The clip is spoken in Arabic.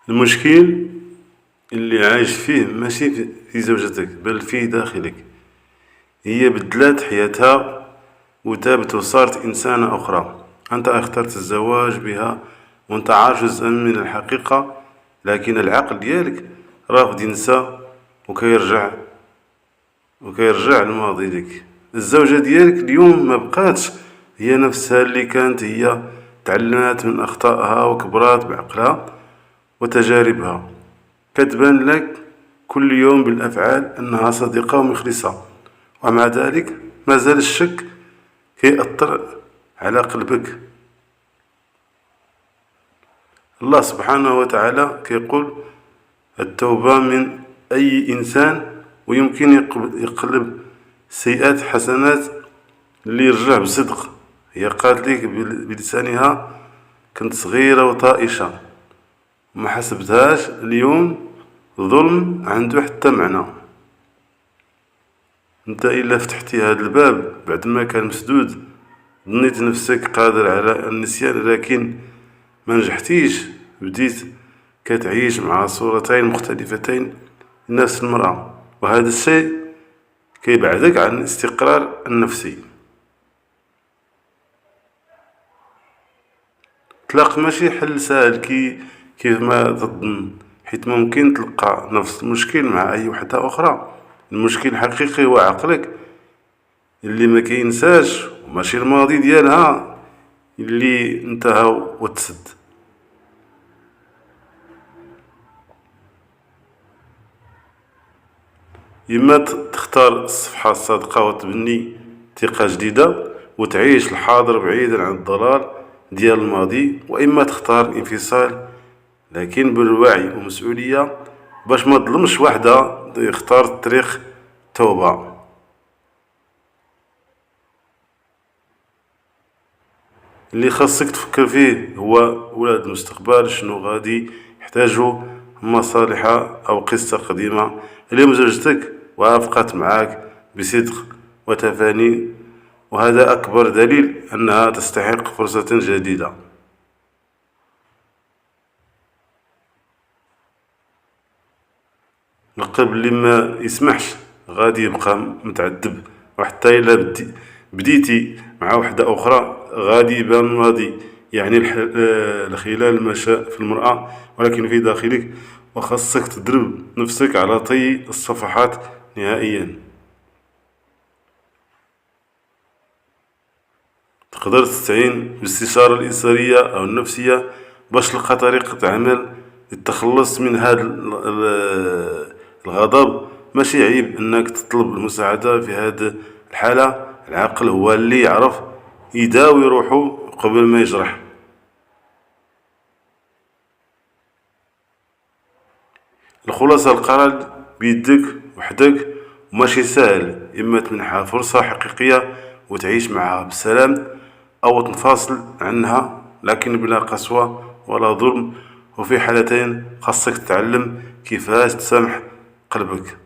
المشكل اللي عايش فيه ماشي في زوجتك بل في داخلك. هي بدلات حياتها وتابت وصارت إنسانة أخرى. أنت اخترت الزواج بها وأنت عارف جزءا من الحقيقة، لكن العقل ديالك رافض ينسى وكيرجع الماضي لك. الزوجة ديالك اليوم ما بقاتش هي نفسها اللي كانت. هي تعلمت من أخطائها وكبرات بعقلها وتجاربها. كتبان لك كل يوم بالأفعال أنها صديقة ومخلصة، ومع ذلك ما زال الشك كيأثر على قلبك. الله سبحانه وتعالى كيقول التوبة من أي إنسان، ويمكن يقلب سيئات حسنات اللي يرجع بصدق. هي قالت لك بلسانها كنت صغيرة وطائشة وما حسبتهاش اليوم ظلم عنده حتى معنى. انت الا فتحتي هذا الباب بعد ما كان مسدود ظنيت نفسك قادر على النسيان، لكن ما نجحتيش. بديت كتعيش مع صورتين مختلفتين لنفس المرأة، وهذا الشيء كيبعدك عن الاستقرار النفسي. الطلاق ماشي حل ساهل كيف ما تظن، حيت ممكن تلقى نفس المشكل مع أي وحدة أخرى. المشكل الحقيقي هو عقلك اللي ما كينساش، وماشي الماضي ديالها اللي انتهى وتسد. إما تختار الصفحة الصادقة وتبني ثقة جديدة وتعيش الحاضر بعيدا عن الضلال ديال الماضي، وإما تختار الانفصال لكن بالوعي ومسؤولية باش ما تظلمش وحدة يختار طريق توبة. اللي خاصك تفكر فيه هو ولاد المستقبل شنو غادي يحتاجوا، مصالحة أو قصة قديمة. اليوم زوجتك وافقت معك بصدق وتفاني، وهذا أكبر دليل أنها تستحق فرصة جديدة. القلب اللي ما يسمحش غادي يبقى متعذب، وحتى إلا بديتي مع وحدة أخرى غادي يبان الماضي يعني الخلال المشاء في المرأة ولكن في داخلك. وخاصك تدرب نفسك على طي الصفحات نهائيا. تقدر تستعين بالاستشارة الأسرية أو النفسية باش تلقى طريقة عمل للتخلص من هذا الغضب. ماشي عيب انك تطلب المساعدة في هذه الحالة. العقل هو اللي يعرف يداوي روحه قبل ما يجرح. الخلاصة القرار بيدك وحدك وماشي سهل. إما تمنحها فرصة حقيقية وتعيش معها بسلام، أو تنفصل عنها لكن بلا قسوة ولا ظلم. وفي حالتين خاصك تتعلم كيفاش تسامح قلبك.